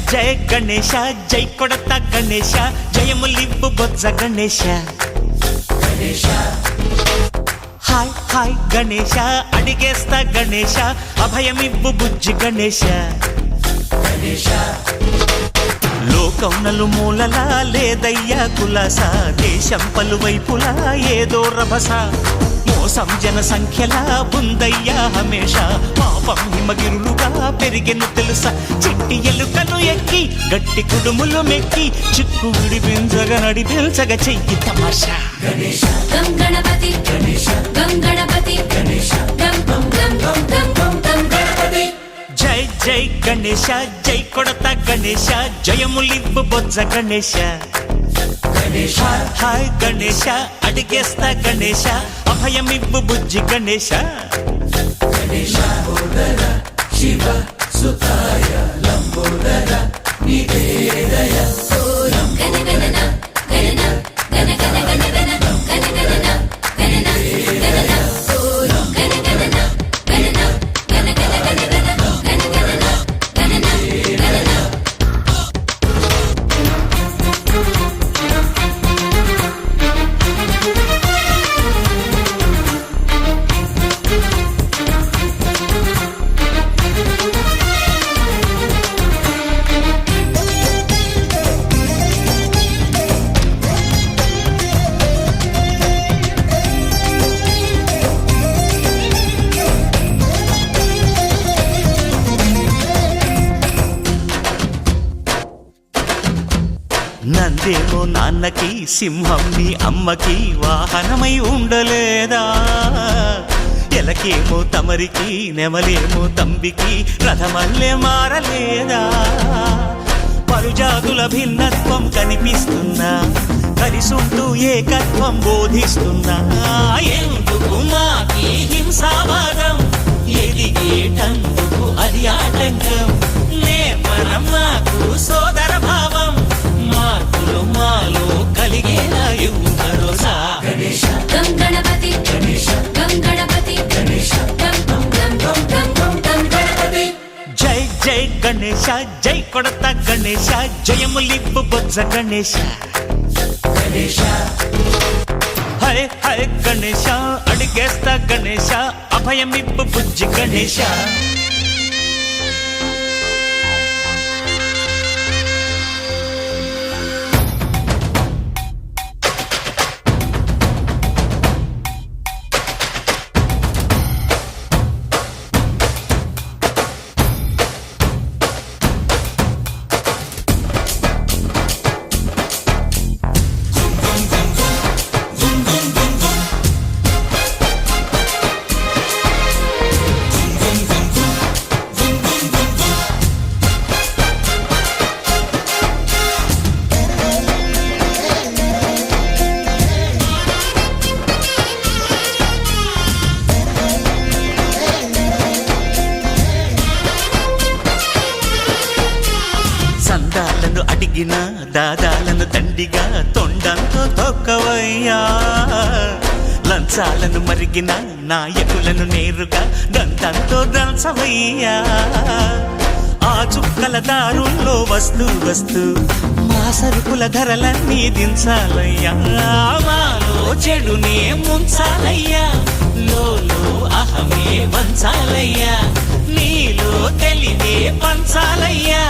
జయ గణేశ జై కొడత గణేశ జయములివ్వు బొజ్జ Ganesha hi hi Ganesha అడిగేస్తా Ganesha అభయమివ్వు బుజ్జి గణేశ లోకం నలుమూలలా లేదయ్యా కులాస దేశం పలువైపులా ఏదో రభస మోసం జన సంఖ్యలా ఉందయ్యా హమేష పాపం హిమగిరులుగా పెరిగెను తెలుసా చిట్టి ఎలుకలు ఎక్కి గట్టి కుడుములు మెక్కి చిక్కు విడిపించగా నడిపించగా చెయ్యి తమాషా గం గణపతి గం గణపతి గం గం గం గం గం గం గం గణపతి జై జై గణేశ జై కొడత గణేశ జయములివ్వు బొజ్జ గణేశ హాయ్ గణేశ అడిగేస్తా గణేశ అభయమివ్వు బుజ్జి గణేశ శివ సుతాయ లంబోదర నివేదయ గణగణన గణన గణ గణ గణ గణ గణగణన గణన గణన గణగణన గణన గణ గణ గణ గణ గణగణన గణన గణన నందేమో నాన్నకి సింహం నీ అమ్మకి వాహనమై ఉండలేదా ఎలకేమో తమరికి నెమలేమో తంబికి రథమల్లే మారలేదా పరుజాతుల భిన్నత్వం కనిపిస్తున్నా కలిసుంటూ ఏకత్వం బోధిస్తున్నా ఎందుకు మాకి హింసావాదం ఎదిగేటందుకు అది ఆటంకం నేపరం మాకు సోదర భావం మార్పులు మాలో కలిగేలా ఇవ్వు భరోసా గం గణపతి గం గణపతి గం గం గం గం గం గం గం గణపతి జై జై గణేశ జై కొడత గణేశ జయములివ్వు బొజ్జ గణేశ హై హై గణేశ అడిగేస్తా గణేశ అభయమివ్వు బుజ్జి గణేశ సందాలను అడిగిన దాదాలను దండిగా తొండంతో తొక్కవయ్యా లంచాలను మరిగిన నాయకులను నేరుగా దంతంతో దంచవయ్యా ఆ చుక్కల దారుల్లో వస్తూ వస్తూ మా సరుకుల ధరలన్నీ దించాలయ్యా మాలో చెడునే ముంచాలయ్యా లోలో అహమే వంచాలయ్యా నీలో తెలివే పంచాలయ్యా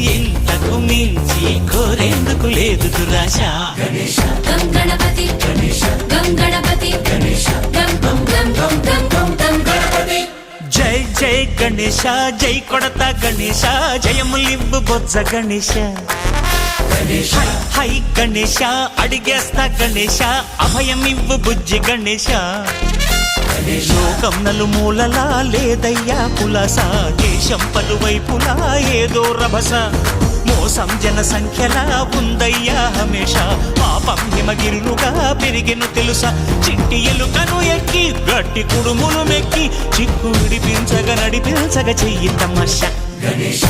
ఇంతకు మించి కోరేందుకు లేదు దురాశ గం గణపతి గం గణపతి గం గం గం గం గం గం గం గణపతి జై జై గణేశ జై కొడత గణేశ జయములివ్వు బొజ్జ గణేశ హై హై గణేశ అడిగేస్తా గణేశ అభయమివ్వు బుజ్జి గణేశ లోకం నలుమూలలా లేదయ్యా కులాస దేశం పలువైపులా ఏదో రభస మోసం జన సంఖ్యలా ఉందయ్యా హమేష పాప మహిమగిరులుగా పెరిగెను తెలుసా చిట్టి ఎలుకను ఎక్కి గట్టి కుడుములు మెక్కి చిక్కు విడిపించగా నడిపించగా చెయ్యి తమాషా గణేశ